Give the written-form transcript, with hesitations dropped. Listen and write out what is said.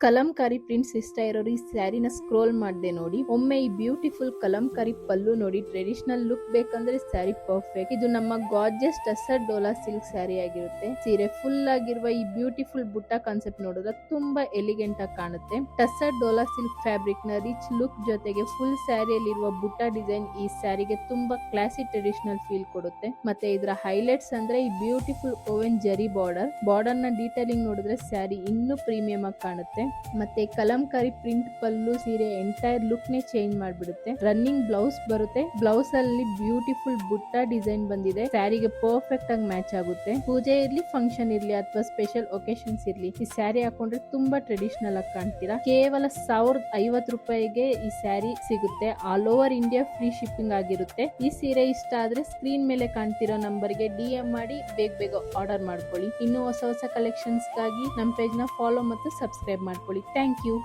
Kalamkari prints ಇಷ್ಟ ಇರೋರು ಈ ಸ್ಯಾರಿನ ಸ್ಕ್ರೋಲ್ ಮಾಡದೆ ನೋಡಿ. ಒಮ್ಮೆ ಈ ಬ್ಯೂಟಿಫುಲ್ ಕಲಂಕಾರಿ ಪಲ್ಲು ನೋಡಿ. ಟ್ರೆಡಿಷನಲ್ ಲುಕ್ ಬೇಕಂದ್ರೆ ಸ್ಯಾರಿ ಪರ್ಫೆಕ್ಟ್. ಇದು ನಮ್ಮ ಗಾರ್ಜಿಯಸ್ ಟಸರ್ ಡೋಲಾ ಸಿಲ್ಕ್ ಸ್ಯಾರಿ ಆಗಿರುತ್ತೆ. ಸೀರೆ ಫುಲ್ ಆಗಿರುವ ಈ ಬ್ಯೂಟಿಫುಲ್ ಬುಟ್ಟ ಕಾನ್ಸೆಪ್ಟ್ ನೋಡಿದ್ರೆ ತುಂಬಾ ಎಲಿಗೆಂಟ್ ಆಗಿ ಕಾಣುತ್ತೆ. ಟಸರ್ ಡೋಲಾ ಸಿಲ್ಕ್ ಫ್ಯಾಬ್ರಿಕ್ ನ ರಿಚ್ ಲುಕ್ ಜೊತೆಗೆ ಫುಲ್ ಸ್ಯಾರಿಯಲ್ಲಿರುವ ಬುಟ್ಟ ಡಿಸೈನ್ ಈ ಸ್ಯಾರಿಗೆ ತುಂಬಾ ಕ್ಲಾಸಿ ಟ್ರೆಡಿಷನಲ್ ಫೀಲ್ ಕೊಡುತ್ತೆ. ಮತ್ತೆ ಇದರ ಹೈಲೈಟ್ಸ್ ಅಂದ್ರೆ ಈ ಬ್ಯೂಟಿಫುಲ್ ಓವೆನ್ ಜರಿ ಬಾರ್ಡರ್ ನ ಡೀಟೇಲಿಂಗ್ ನೋಡಿದ್ರೆ ಸ್ಯಾರಿ ಇನ್ನೂ ಪ್ರೀಮಿಯಂ ಆಗಿ ಕಾಣುತ್ತೆ. ಮತ್ತೆ ಕಲಂಕಾರಿ ಪ್ರಿಂಟ್ ಪಲ್ಲು ಸೀರೆ ಎಂಟೈರ್ ಲುಕ್ ನೇ ಚೇಂಜ್ ಮಾಡ್ಬಿಡುತ್ತೆ. ರನ್ನಿಂಗ್ ಬ್ಲೌಸ್ ಬರುತ್ತೆ. ಬ್ಲೌಸ್ ಅಲ್ಲಿ ಬ್ಯೂಟಿಫುಲ್ ಬುಟ್ಟ ಡಿಸೈನ್ ಬಂದಿದೆ. ಸ್ಯಾರಿಗೆ ಪರ್ಫೆಕ್ಟ್ ಆಗಿ ಮ್ಯಾಚ್ ಆಗುತ್ತೆ. ಪೂಜೆ ಇರ್ಲಿ, ಫಂಕ್ಷನ್ ಇರ್ಲಿ ಅಥವಾ ಸ್ಪೆಷಲ್ ಒಕೇಶನ್ಸ್ ಇರ್ಲಿ, ಈ ಸ್ಯಾರಿ ಹಾಕೊಂಡ್ರೆ ತುಂಬಾ ಟ್ರೆಡಿಷನಲ್ ಆಗಿ ಕಾಣ್ತೀರಾ. ಕೇವಲ 1050 ರೂಪಾಯಿಗೆ ಈ ಸ್ಯಾರಿ ಸಿಗುತ್ತೆ. All over India free shipping ಆಗಿರುತ್ತೆ. ಈ ಸೀರೆ ಇಷ್ಟ ಆದ್ರೆ ಸ್ಕ್ರೀನ್ ಮೇಲೆ ಕಾಣ್ತಿರೋ ನಂಬರ್ಗೆ DM ಮಾಡಿ ಬೇಗ ಆರ್ಡರ್ ಮಾಡ್ಕೊಳ್ಳಿ. ಇನ್ನು ಹೊಸ ಕಲೆಕ್ಷನ್ಸ್ ಗಾಗಿ ನಮ್ಮ ಪೇಜ್ ನ ಫಾಲೋ ಮತ್ತು ಸಬ್ಸ್ಕ್ರೈಬ್ ಮಾಡ್ಕೊಳ್ಳಿ. Thank you.